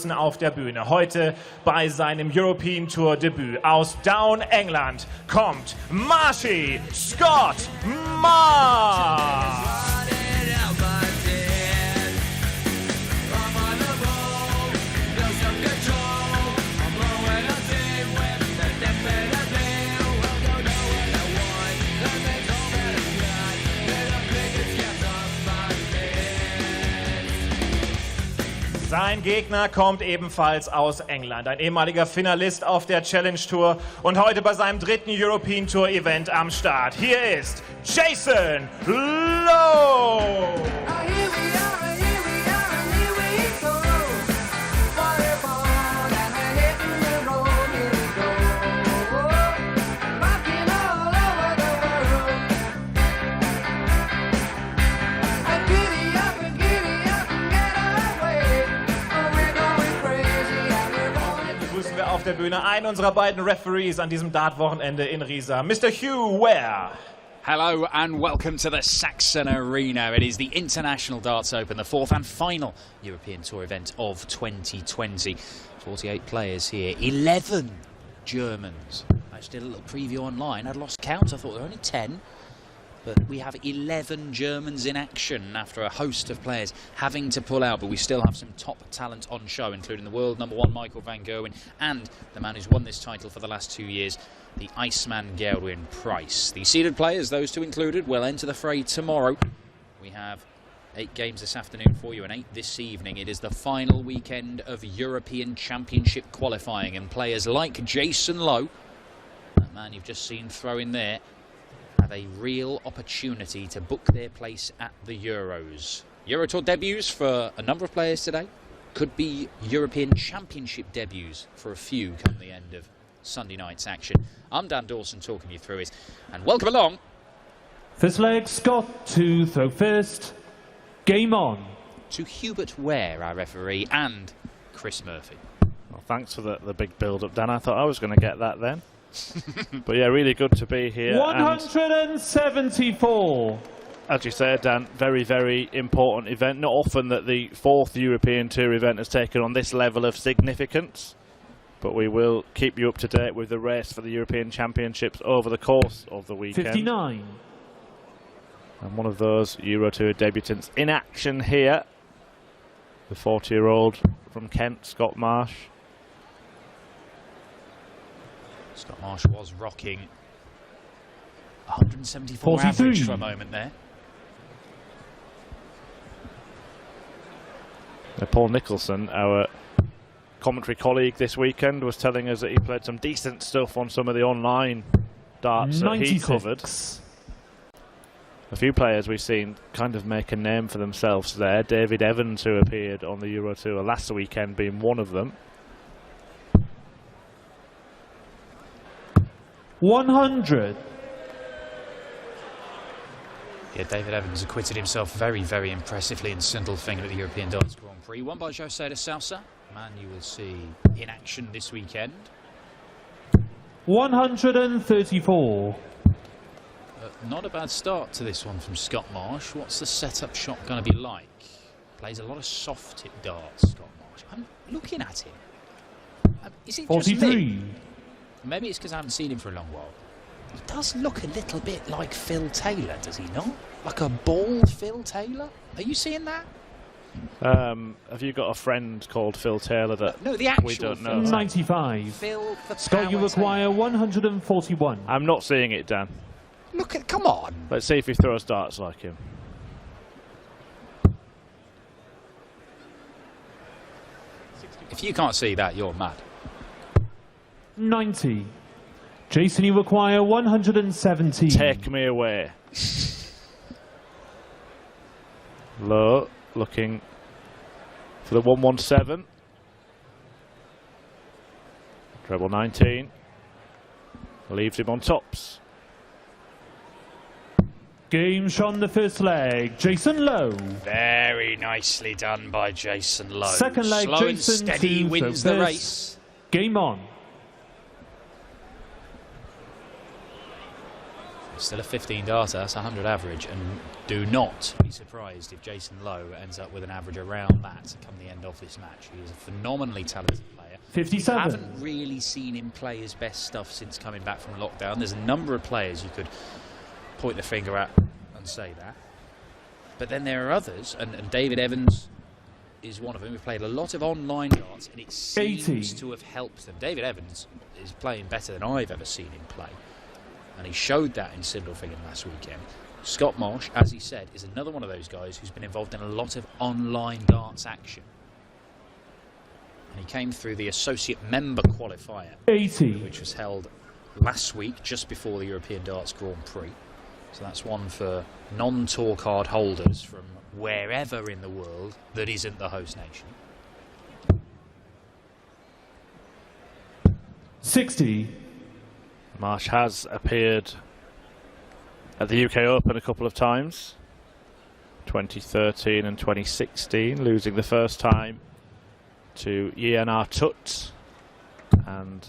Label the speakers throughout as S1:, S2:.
S1: begrüßen auf der Bühne. Heute bei seinem European Tour Debüt aus Down, England, kommt Marshy Scott Marsh. Sein Gegner kommt ebenfalls aus England, ein ehemaliger Finalist auf der Challenge Tour und heute bei seinem dritten European Tour Event am Start. Hier ist Jason Lowe. Auf der Bühne einen unserer beiden Referees an diesem Dart-Wochenende in Riesa, Mr. Hugh Ware.
S2: Hello and welcome to the Saxon Arena. It is the International Darts Open, the fourth and final European Tour event of 2020. 48 players here, 11 Germans. I just did a little preview online. I'd lost count. I thought there were only 10. But we have 11 Germans in action after a host of players having to pull out. But we still have some top talent on show, including the world #1 Michael van Gerwen and the man who's won this title for the last 2 years, the Iceman Gerwin Price. The seeded players, those two included, will enter the fray tomorrow. We have 8 games this afternoon for you and 8 this evening. It is the final weekend of European Championship qualifying, and players like Jason Lowe, that man you've just seen throw in there, have a real opportunity to book their place at the Euros. Euro Tour debuts for a number of players today. Could be European Championship debuts for a few come the end of Sunday night's action. I'm Dan Dawson talking you through it, and welcome along.
S3: First leg, Scott to throw first. Game on.
S2: To Hubert Ware, our referee, and Chris Murphy.
S4: Well, thanks for the big build-up, Dan. I thought I was going to get that then. But yeah, really good to be here.
S3: 174.
S4: As you said, Dan, very, very important event. Not often that the fourth European Tour event has taken on this level of significance. But we will keep you up to date with the race for the European Championships over the course of the weekend.
S3: 59.
S4: And one of those Euro Tour debutants in action here. The 40-year-old from Kent, Scott Marsh.
S2: Scott Marsh was rocking 174 average for a moment there.
S4: Paul Nicholson, our commentary colleague this weekend, was telling us that he played some decent stuff on some of the online darts
S3: 96.
S4: that he covered. A few players we've seen kind of make a name for themselves there. David Evans, who appeared on the Euro Tour last weekend, being one of them.
S3: 100.
S2: Yeah, David Evans acquitted himself very, very impressively in Sindelfingen at the European Darts Grand Prix. Won by José de Sousa, man you will see in action this weekend.
S3: 134.
S2: Not a bad start to this one from Scott Marsh. What's the setup shot going to be like? Plays a lot of soft tip darts, Scott Marsh. I'm looking at him. Is it
S3: 43.
S2: just me? Maybe it's because I haven't seen him for a long while. He does look a little bit like Phil Taylor, does he not? Like a bald Phil Taylor? Are you seeing that?
S4: Have you got a friend called Phil Taylor that
S2: no, the actual
S4: we don't
S2: Phil
S4: know?
S2: Taylor.
S3: 95.
S2: Phil the
S3: Scott, you require 141.
S4: I'm not seeing it, Dan.
S2: Look at, come on.
S4: Let's see if he throws darts like him.
S2: If you can't see that, you're mad.
S3: 90. Jason, you require 117.
S4: Take me away. Lowe looking for the 117. Treble 19. Leaves him on tops.
S3: Game shot on the first leg. Jason Lowe.
S2: Very nicely done by Jason Lowe.
S3: Second leg,
S2: Slow
S3: Jason
S2: and steady wins the race.
S3: Game on.
S2: Still a 15 darter, that's 100 average, and do not be surprised if Jason Lowe ends up with an average around that come the end of this match. He is a phenomenally talented player.
S3: 57.
S2: I haven't really seen him play his best stuff since coming back from lockdown. There's a number of players you could point the finger at and say that. But then there are others, and David Evans is one of them. We've played a lot of online darts, and it seems
S3: 80.
S2: to have helped them. David Evans is playing better than I've ever seen him play, and he showed that in Sindelfingen last weekend. Scott Marsh, as he said, is another one of those guys who's been involved in a lot of online darts action. And he came through the associate member qualifier,
S3: 80.
S2: which was held last week, just before the European Darts Grand Prix. So that's one for non-tour card holders from wherever in the world that isn't the host nation.
S3: 60.
S4: Marsh has appeared at the UK Open a couple of times, 2013 and 2016, losing the first time to Yenar Tut and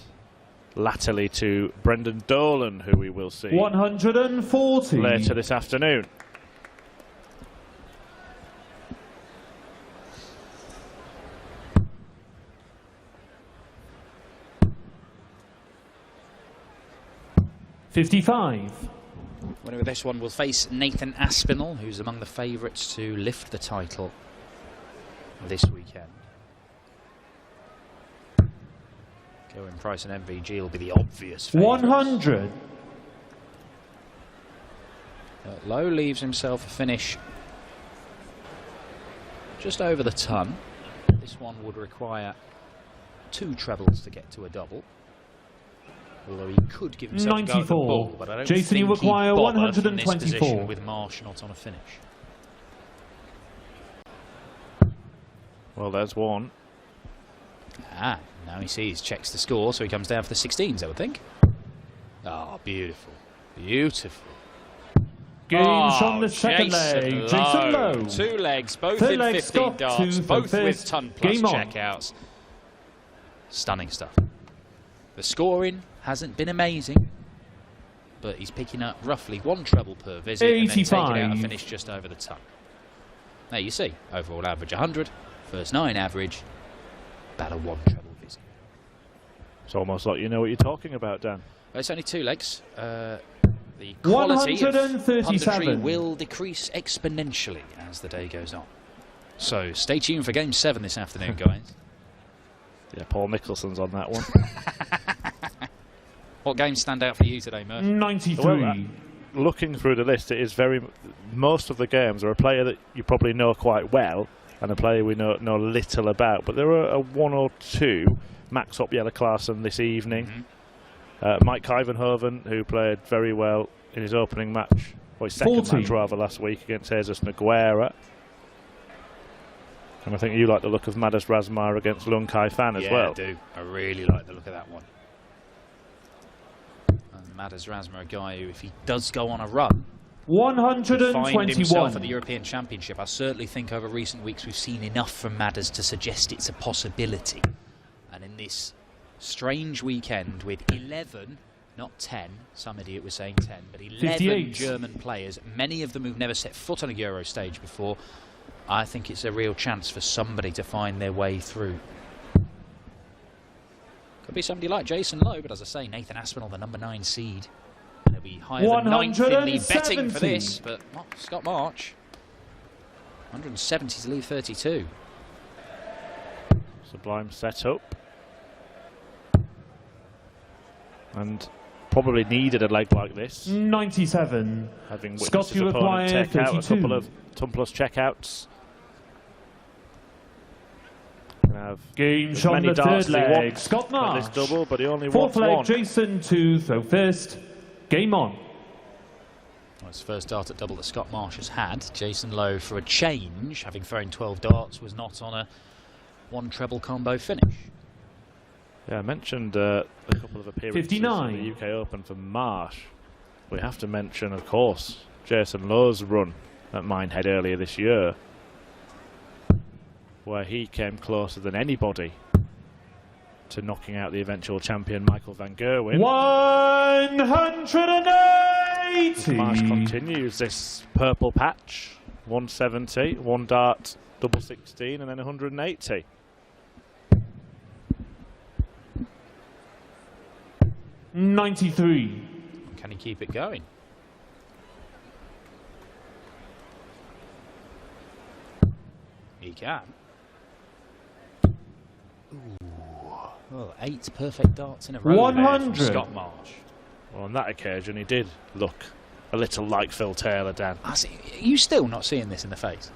S4: latterly to Brendan Dolan, who we will see
S3: 140.
S4: later this afternoon.
S3: $55.
S2: Winner of this one will face Nathan Aspinall, who's among the favourites to lift the title this weekend. Going Price and MVG will be the obvious favourites.
S3: 100.
S2: Lowe leaves himself a finish just over the ton. This one would require 2 trebles to get to a double. Although he could give himself
S3: 94.
S2: a go at the ball, but I don't
S3: Jason, you
S2: think
S3: require
S2: he'd bother from this
S3: 124.
S2: position with Marsh not on a finish.
S4: Well, there's one.
S2: Ah, now he sees, checks the score, so he comes down for the 16s, I would think. Oh, beautiful. Beautiful.
S3: Games from the second leg. Jason Lowe.
S2: 2 legs, both
S3: Third
S2: in
S3: leg,
S2: 15
S3: Scott,
S2: darts,
S3: 2
S2: both
S3: for
S2: with
S3: first.
S2: ton plus
S3: Game on.
S2: checkouts. Stunning stuff. The scoring hasn't been amazing, but he's picking up roughly 1 treble per visit
S3: 85.
S2: and then taking out a finish just over the ton. There you see, overall average 100, first 9 average, about a 1 treble visit.
S4: It's almost like you know what you're talking about, Dan.
S2: Well, it's only 2 legs. The quality of
S3: 137.
S2: punditry will decrease exponentially as the day goes on. So stay tuned for Game 7 this afternoon, guys.
S4: Yeah, Paul Nicholson's on that one.
S2: What games stand out for you today, Murph?
S3: 93.
S4: Well, looking through the list, it is most of the games are a player that you probably know quite well and a player we know little about. But there are 1 or 2. Max Opjela-Klassen this evening. Mike Ivanhoven, who played very well in his opening match, or his second
S3: 40.
S4: match rather, last week against Jesus Nogueira. And I think you like the look of Madas Razmar against Lung Kai Fan as well.
S2: Yeah, I do. I really like the look of that one. And Madas Razmar, a guy who, if he does go on a run, find himself
S3: 121.
S2: at the European Championship. I certainly think over recent weeks we've seen enough from Madas to suggest it's a possibility. And in this strange weekend with 11, not 10, some idiot was saying 10, but 11
S3: 58.
S2: German players, many of them who've never set foot on a Euro stage before, I think it's a real chance for somebody to find their way through. Could be somebody like Jason Lowe, but as I say, Nathan Aspinall, the number 9 seed. And he'll be higher than 9th in the betting for this, but Scott March, 170 to leave 32.
S4: Sublime setup. And probably needed a leg like this.
S3: 97.
S4: Having
S3: Scott,
S4: witnessed his
S3: you
S4: opponent
S3: require
S4: take out a
S3: 32.
S4: couple of ton plus checkouts.
S3: Games from the third leg. Scott Marsh.
S4: This double, but he only
S3: Fourth
S4: wants
S3: leg,
S4: one.
S3: Jason to throw first. Game on.
S2: Well, it's the first dart at double that Scott Marsh has had. Jason Lowe, for a change, having thrown 12 darts, was not on a 1 treble combo finish.
S4: Yeah, I mentioned a couple of appearances
S3: 59.
S4: in the UK Open for Marsh. We have to mention, of course, Jason Lowe's run at Minehead earlier this year, where he came closer than anybody to knocking out the eventual champion Michael van Gerwen.
S3: 108. 180.
S4: Marsh continues this purple patch. 170, one dart, double 16, and then 180.
S3: $93.
S2: Can he keep it going? He can. Ooh. Well, 8 perfect darts in a row
S3: 100.
S2: from Scott Marsh.
S4: Well, on that occasion, he did look a little like Phil Taylor, Dan.
S2: Are you still not seeing this in the face?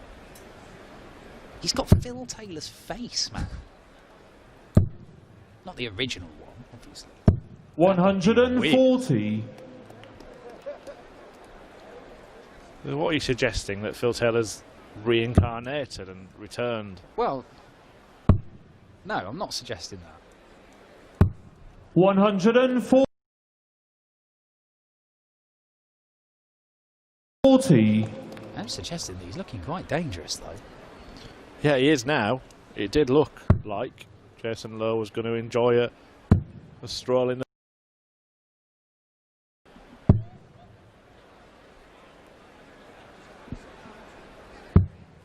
S2: He's got Phil Taylor's face, man. Not the original one, obviously.
S3: 140.
S4: What are you suggesting? That Phil Taylor's reincarnated and returned?
S2: Well, no, I'm not suggesting that.
S3: 140.
S2: I'm suggesting that he's looking quite dangerous, though.
S4: Yeah, he is now. It did look like Jason Lowe was going to enjoy a stroll in the...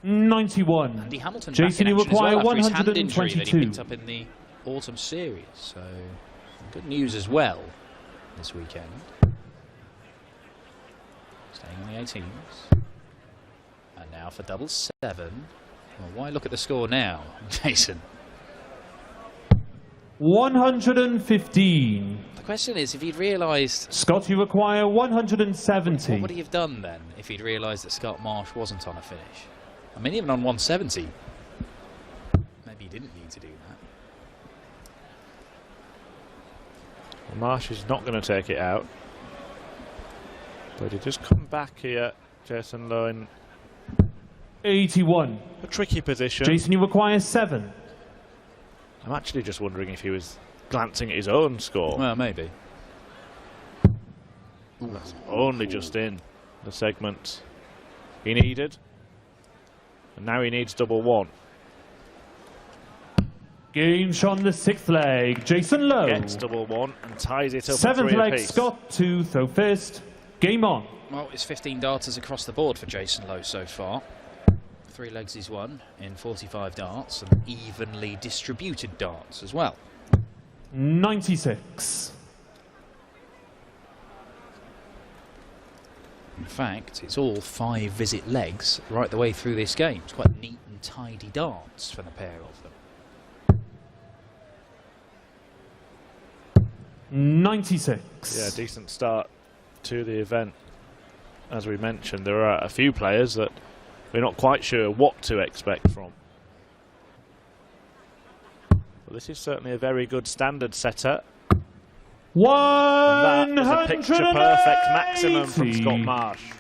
S3: $91.
S2: Andy Hamilton
S3: Jason,
S2: back in
S3: you
S2: action as
S3: require
S2: well after his hand injury that he
S3: 122.
S2: picked up in the autumn series. So good news as well this weekend. Staying on the 18s. And now for double 7. Well, why look at the score now, Jason?
S3: 115.
S2: The question is, if he'd realised...
S3: Scott, you require 170.
S2: What would he have done then if he'd realised that Scott Marsh wasn't on a finish? I mean, even on 170, maybe he didn't need to do that.
S4: Well, Marsh is not going to take it out. But he just come back here, Jason Lowe, in
S3: 81.
S4: a tricky position.
S3: Jason, you require 7.
S4: I'm actually just wondering if he was glancing at his own score.
S2: Well, maybe.
S4: That's only just in the segment he needed. And now he needs double 1.
S3: Game shot on the 6th leg. Jason Lowe.
S4: Gets double 1 and ties it up
S3: 7th
S4: at 3
S3: leg,
S4: apiece.
S3: Scott to throw first. Game on.
S2: Well, it's 15 darters across the board for Jason Lowe so far. 3 legs he's won in 45 darts and evenly distributed darts as well.
S3: 96.
S2: In fact, it's all 5 visit legs right the way through this game. It's quite neat and tidy darts for the pair of them.
S3: 96.
S4: Yeah, decent start to the event. As we mentioned, there are a few players that we're not quite sure what to expect from. But this is certainly a very good standard setter. And that is a picture-perfect maximum from Scott Marsh.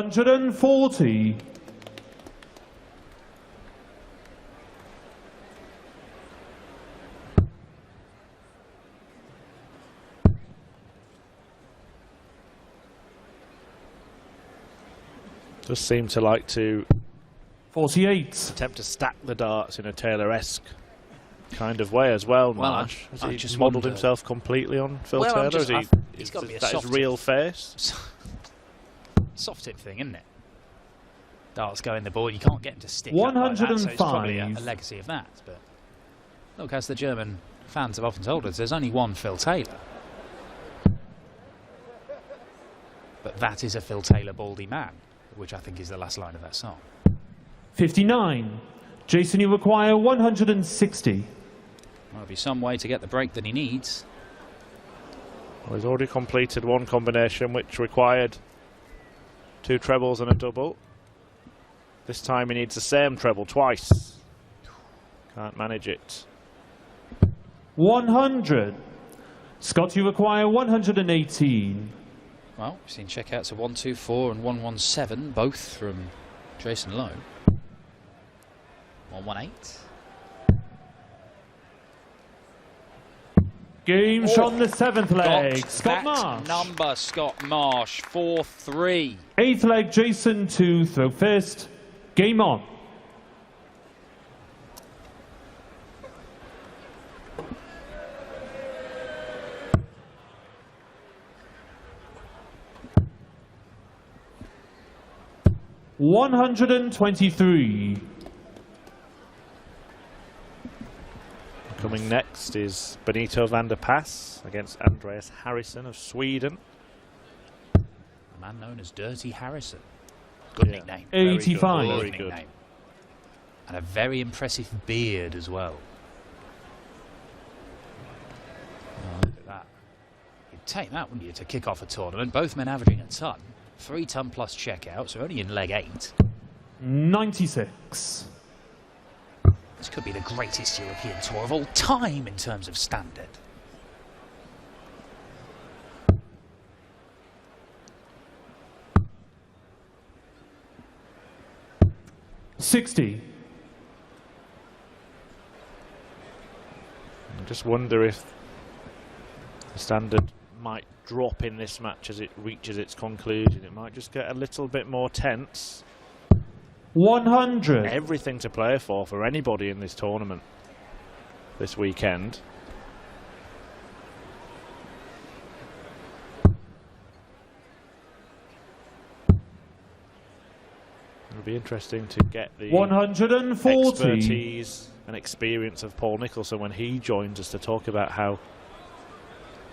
S3: $140.
S4: Does seem to like to
S3: 48.
S4: attempt to stack the darts in a Taylor-esque kind of way as well,
S2: Well,
S4: Marsh.
S2: I
S4: Has he
S2: just
S4: modelled
S2: wonder-
S4: himself completely on Phil
S2: Well, I'm
S4: Taylor?
S2: just- he's got to be a
S4: that his
S2: soft
S4: real
S2: tip.
S4: face?
S2: Soft tip thing, isn't it? Darts go in the board, you can't get him to stick up like that, so it's probably a
S3: 105.
S2: legacy of that. But look, as the German fans have often told us, there's only one Phil Taylor. But that is a Phil Taylor baldy man, which I think is the last line of that song.
S3: 59. Jason, you require 160.
S2: There'll be some way to get the break that he needs.
S4: Well, he's already completed one combination which required 2 trebles and a double. This time he needs the same treble twice. Can't manage it.
S3: 100. Scott, you require 118.
S2: Well, we've seen checkouts of 124 and 117, both from Jason Lowe. 118.
S3: Game shot on the 7th leg.
S2: Got
S3: Scott
S2: that
S3: Marsh.
S2: number, Scott Marsh, 4-3.
S3: 8th leg, Jason to throw first. Game on. 123.
S4: Coming next is Benito van der Pas against Andreas Harrison of Sweden.
S2: A man known as Dirty Harrison. Good nickname.
S3: 85.
S2: Very good nickname. And a very impressive beard as well. Oh, look at that. You'd take that, wouldn't you, to kick off a tournament? Both men averaging a ton. 3 ton plus checkouts, so only in leg 8.
S3: 96.
S2: This could be the greatest European tour of all time in terms of standard.
S3: $60.
S4: I just wonder if the standard might drop in this match as it reaches its conclusion. It might just get a little bit more tense.
S3: 100.
S4: Everything to play for anybody in this tournament this weekend. It'll be interesting to get the
S3: 140.
S4: expertise and experience of Paul Nicholson when he joins us to talk about how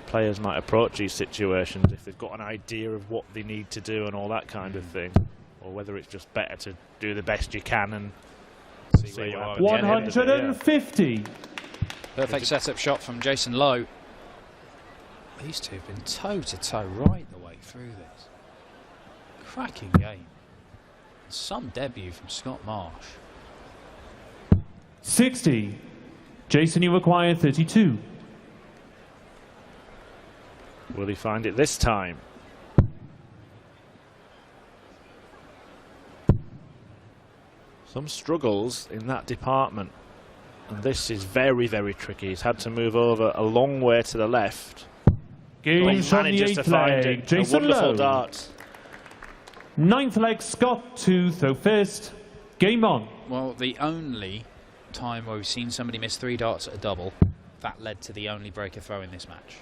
S4: players might approach these situations, if they've got an idea of what they need to do and all that kind of thing, or whether it's just better to do the best you can and see where you are.
S3: 150.
S2: Perfect setup shot from Jason Lowe. These two have been toe to toe right the way through this. Cracking game. Some debut from Scott Marsh.
S3: 60. Jason, you require 32.
S4: Will he find it this time? Some struggles in that department, and this is very, very tricky. He's had to move over a long way to the left.
S3: Games from the
S4: manages to
S3: 8th
S4: find
S3: leg.
S4: it.
S3: Jason
S4: A wonderful
S3: Lowe.
S4: dart.
S3: 9th leg, Scott to throw first. Game on.
S2: Well, the only time where we've seen somebody miss 3 darts at a double, that led to the only breaker throw in this match.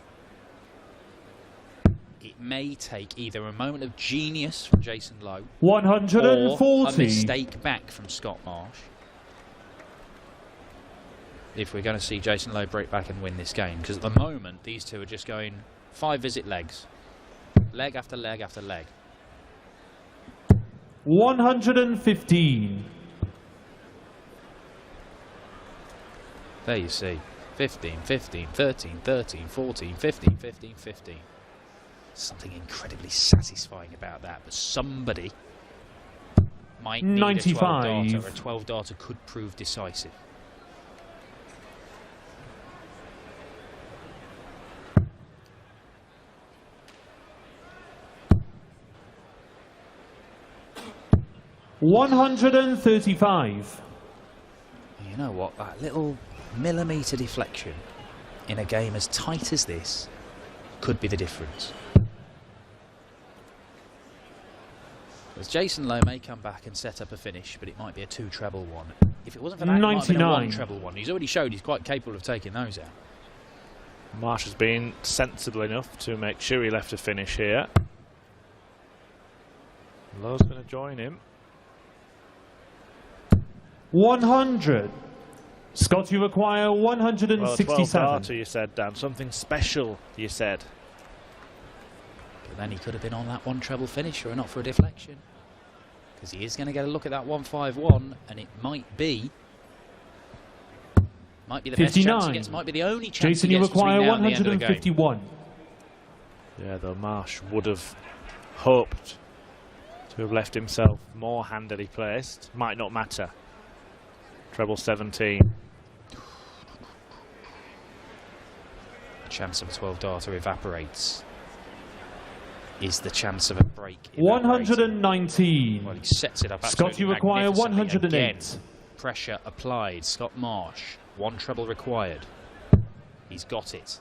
S2: It may take either a moment of genius from Jason Lowe
S3: 140.
S2: or a mistake back from Scott Marsh if we're going to see Jason Lowe break back and win this game, because at the moment these two are just going 5 visit legs, leg after leg after leg.
S3: 115.
S2: There you see 15, 15, 13, 13, 14, 15, 15, 15. Something incredibly satisfying about that, but somebody might need
S3: 95.
S2: a 12 darter. A 12 darter could prove decisive.
S3: $135.
S2: You know what? That little millimetre deflection in a game as tight as this could be the difference. As Jason Lowe may come back and set up a finish, but it might be a 2 treble one. If it wasn't for that, it might have been a 1 treble one. He's already showed he's quite capable of taking those out.
S4: Marsh has been sensible enough to make sure he left a finish here. Lowe's going to join him.
S3: 100. Scott, you require
S4: Well,
S3: 167.
S4: 12 darter, you said, Dan. Something special, you said.
S2: But then he could have been on that 1 treble finish, or not for a deflection. Because he is going to get a look at that 151, and it might be the
S3: 59.
S2: best chance he gets, might be the only chance
S3: Jason,
S2: he
S3: you
S2: gets between
S3: require
S2: now and the end of the game.
S3: 151.
S4: Yeah, though Marsh would have hoped to have left himself more handily placed. Might not matter. Treble 17.
S2: The chance of a 12 darter evaporates. Is the chance of a break evaporating?
S3: 119.
S2: Well, he sets it up
S3: Scott, you
S2: absolutely
S3: require
S2: magnificently.
S3: 108.
S2: Again, pressure applied. Scott Marsh, 1 treble required. He's got it.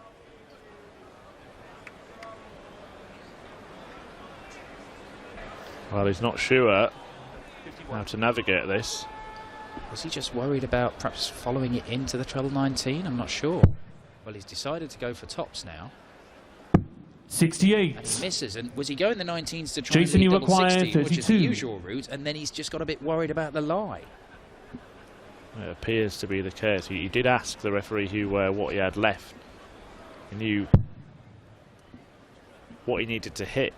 S4: Well, he's not sure how to navigate this.
S2: Was he just worried about perhaps following it into the treble 19? I'm not sure. Well, he's decided to go for tops now.
S3: 68.
S2: And he misses. And was he going the 19s to try
S3: Jason,
S2: and
S3: you
S2: lead double
S3: require
S2: 16, which is the
S3: 32.
S2: usual route, and then he's just got a bit worried about the lie.
S4: It appears to be the case. He did ask the referee what he had left. He knew what he needed to hit,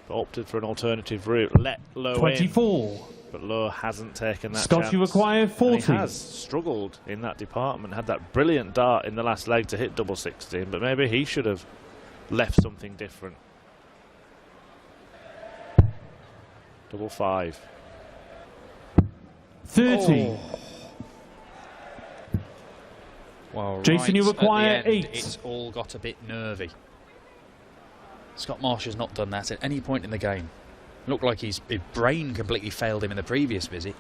S4: but opted for an alternative route. Let Lowe
S3: 24.
S4: in, but Lowe hasn't taken that
S3: Scott,
S4: chance.
S3: you require 40.
S4: And he has struggled in that department. Had that brilliant dart in the last leg to hit double 16, but maybe he should have left something different. Double 5.
S3: 30.
S2: Oh. Well,
S3: Jason, you
S2: right
S3: require
S2: at the end,
S3: 8.
S2: It's all got a bit nervy. Scott Marsh has not done that at any point in the game. Looked like his brain completely failed him in the previous visit.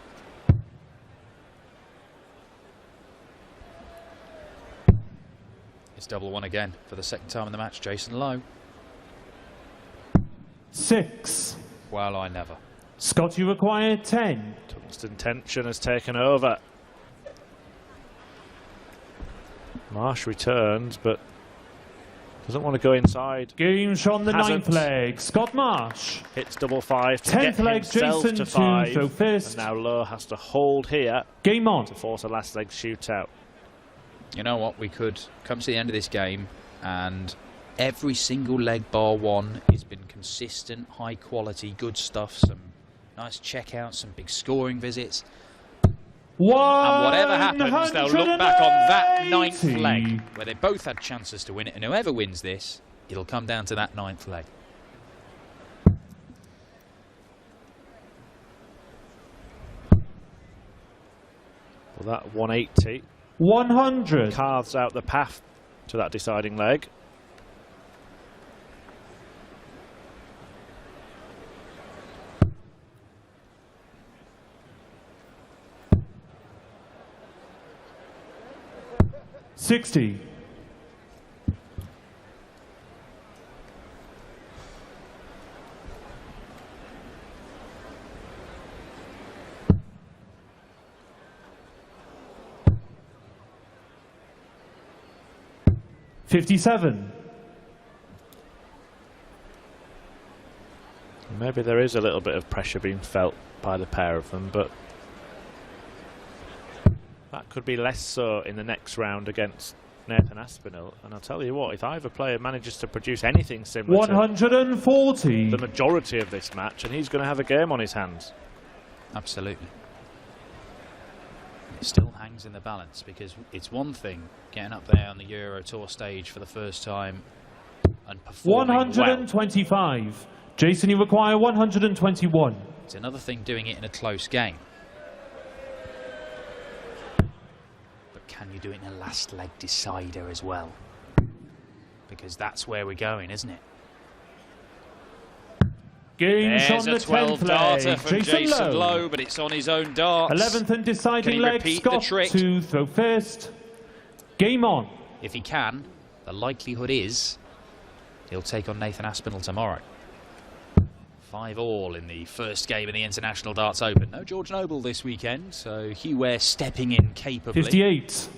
S2: It's double 1 again for the second time in the match. Jason Lowe.
S3: 6.
S2: Well, I never.
S3: Scott, you require 10.
S4: Tungsten tension has taken over. Marsh returns, but doesn't want to go inside.
S3: Game on the
S4: Hasn't.
S3: 9th leg. Scott Marsh.
S4: Hits double 5 to
S3: 10th
S4: get
S3: leg,
S4: himself
S3: Jason
S4: to
S3: to
S4: 5.
S3: throw first.
S4: And now Lowe has to hold here
S3: Game on.
S4: to force a last leg shootout.
S2: You know what? We could come to the end of this game and every single leg bar one has been consistent, high quality, good stuff. Some nice checkouts, some big scoring visits. And whatever happens, they'll look back on that 9th leg where they both had chances to win it. And whoever wins this, it'll come down to that 9th leg.
S4: Well, that 180
S3: 100.
S4: carves out the path to that deciding leg.
S3: $60. $57.
S4: Maybe there is a little bit of pressure being felt by the pair of them, but that could be less so in the next round against Nathan Aspinall. And I'll tell you what, if either player manages to produce anything similar
S3: 140.
S4: to the majority of this match, and he's going to have a game on his hands.
S2: Absolutely. It still hangs in the balance because it's one thing getting up there on the Euro Tour stage for the first time and performing
S3: 125.
S2: well.
S3: Jason, you require 121.
S2: It's another thing doing it in a close game. But can you do it in a last leg decider as well? Because that's where we're going, isn't it?
S3: Games
S2: There's
S3: on
S2: a
S3: the
S2: 12
S3: 10th
S2: darter
S3: leg.
S2: from Jason Lowe, but it's on his own darts.
S3: 11th and deciding
S2: Can he
S3: leg.
S2: repeat the
S3: Scott
S2: trick?
S3: to throw first. Game on.
S2: If he can, the likelihood is he'll take on Nathan Aspinall tomorrow. 5-all in the first game of the International Darts Open. No George Noble this weekend, so Hugh Ware stepping in capably.
S3: 58.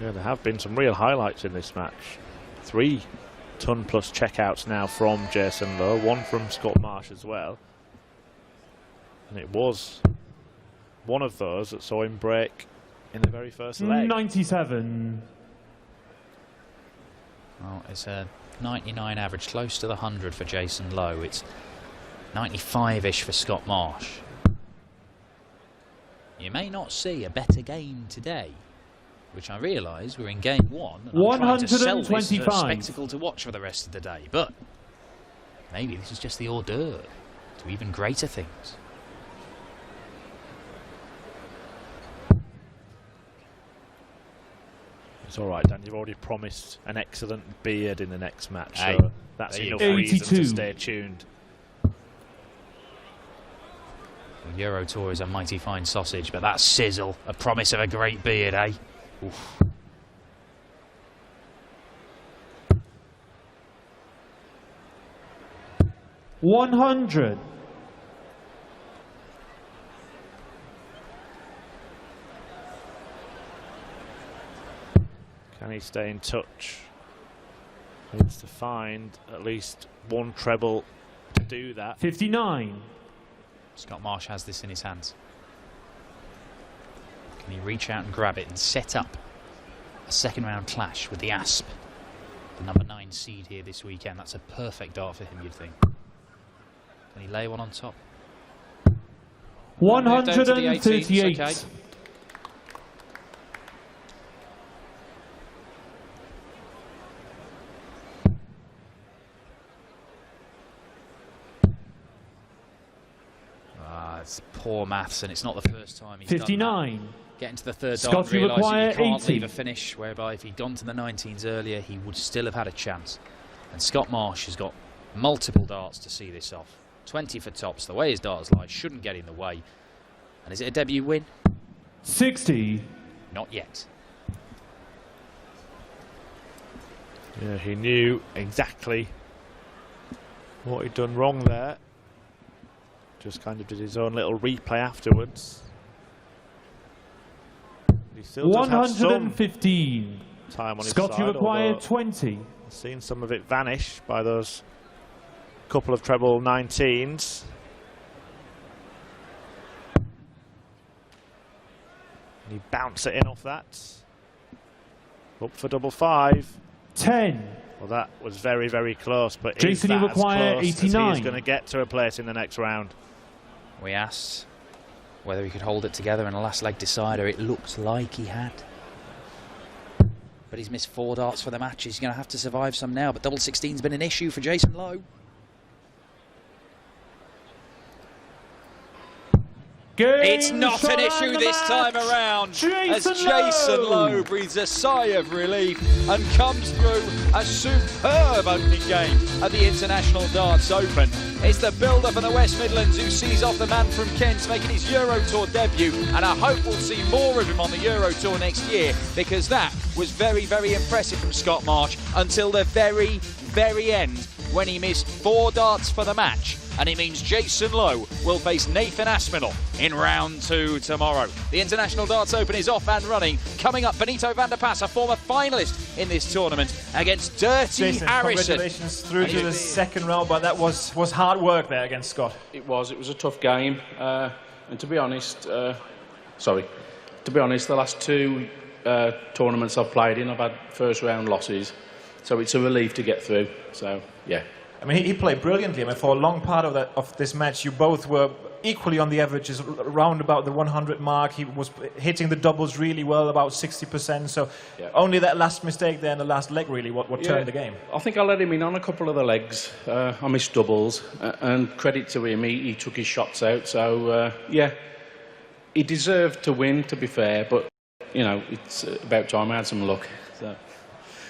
S4: Yeah, there have been some real highlights in this match. 3 ton-plus checkouts now from Jason Lowe, 1 from Scott Marsh as well. And it was one of those that saw him break in the very first leg.
S3: 97.
S2: Well, it's a 99 average, close to the 100 for Jason Lowe. It's 95-ish for Scott Marsh. You may not see a better game today, which I realise we're in game 1. And I'm trying to sell this as a
S3: 125.
S2: spectacle to watch for the rest of the day, but maybe this is just the hors d'oeuvre to even greater things.
S4: It's all right, Dan. You've already promised an excellent beard in the next match,
S2: Hey,
S4: so that's
S2: there you
S4: enough
S2: go.
S4: reason
S3: 82.
S4: to stay tuned.
S2: The Euro Tour is a mighty fine sausage, but that sizzle, a promise of a great beard, eh? Oof.
S3: $100.
S4: Can he stay in touch? Needs to find at least one treble to do that.
S3: 59.
S2: Scott Marsh has this in his hands. Can he reach out and grab it and set up a second round clash with the Asp, the number 9 seed here this weekend? That's a perfect dart for him, you'd think. Can he lay one on top?
S3: 138.
S2: Okay. It's poor maths, and it's not the first time he's
S3: 59.
S2: done that. Getting to the third
S3: Scott,
S2: dart and
S3: you
S2: realising
S3: require
S2: you can't
S3: 80.
S2: leave a finish, whereby if he'd gone to the 19s earlier, he would still have had a chance. And Scott Marsh has got multiple darts to see this off. 20 for tops. The way his darts lie shouldn't get in the way. And is it a debut win?
S3: 60.
S2: Not yet.
S4: Yeah, he knew exactly what he'd done wrong there. Just kind of did his own little replay afterwards. He still does have some
S3: 115.
S4: time on his
S3: Scott,
S4: side,
S3: you require
S4: although
S3: 20.
S4: I've seen some of it vanish by those couple of treble 19s. And he bounced it in off that. Up for double 5.
S3: 10.
S4: Well, that was very, very close, but
S3: Jason,
S4: is
S3: you
S4: that as
S3: require
S4: close as
S3: 89.
S4: he's going to get to a place in the next round?
S2: We asked whether he could hold it together in a last leg decider. It looked like he had. But he's missed 4 darts for the match. He's going to have to survive some now. But double 16's been an issue for Jason Lowe. It's not an issue this time around, as Jason Lowe breathes a sigh of relief and comes through a superb opening game at the International Darts Open. It's the build-up in the West Midlands who sees off the man from Kent making his Euro Tour debut, and I hope we'll see more of him on the Euro Tour next year, because that was very, very impressive from Scott Marsh until the very, very end, when he missed 4 darts for the match. And it means Jason Lowe will face Nathan Aspinall in round 2 tomorrow. The International Darts Open is off and running. Coming up, Benito van der Pas, a former finalist in this tournament, against Dirty
S1: Jason,
S2: Harrison.
S1: congratulations through to the second round, but that was hard work there against Scott.
S5: It was a tough game, and to be honest, the last 2 tournaments I've played in, I've had first round losses, so it's a relief to get through. So yeah.
S1: I mean, he played brilliantly. I mean, for a long part of this match, you both were equally on the averages, around about the 100 mark. He was hitting the doubles really well, about 60%. So yeah. Only that last mistake there in the last leg really what turned the game.
S5: I think I let him in on a couple of the legs. I missed doubles, and credit to him, he took his shots out. So yeah, he deserved to win, to be fair. But you know, it's about time I had some luck. So.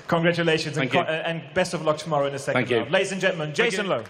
S1: Congratulations
S5: and
S1: best of luck tomorrow in the second round. Ladies and gentlemen, Jason Lowe.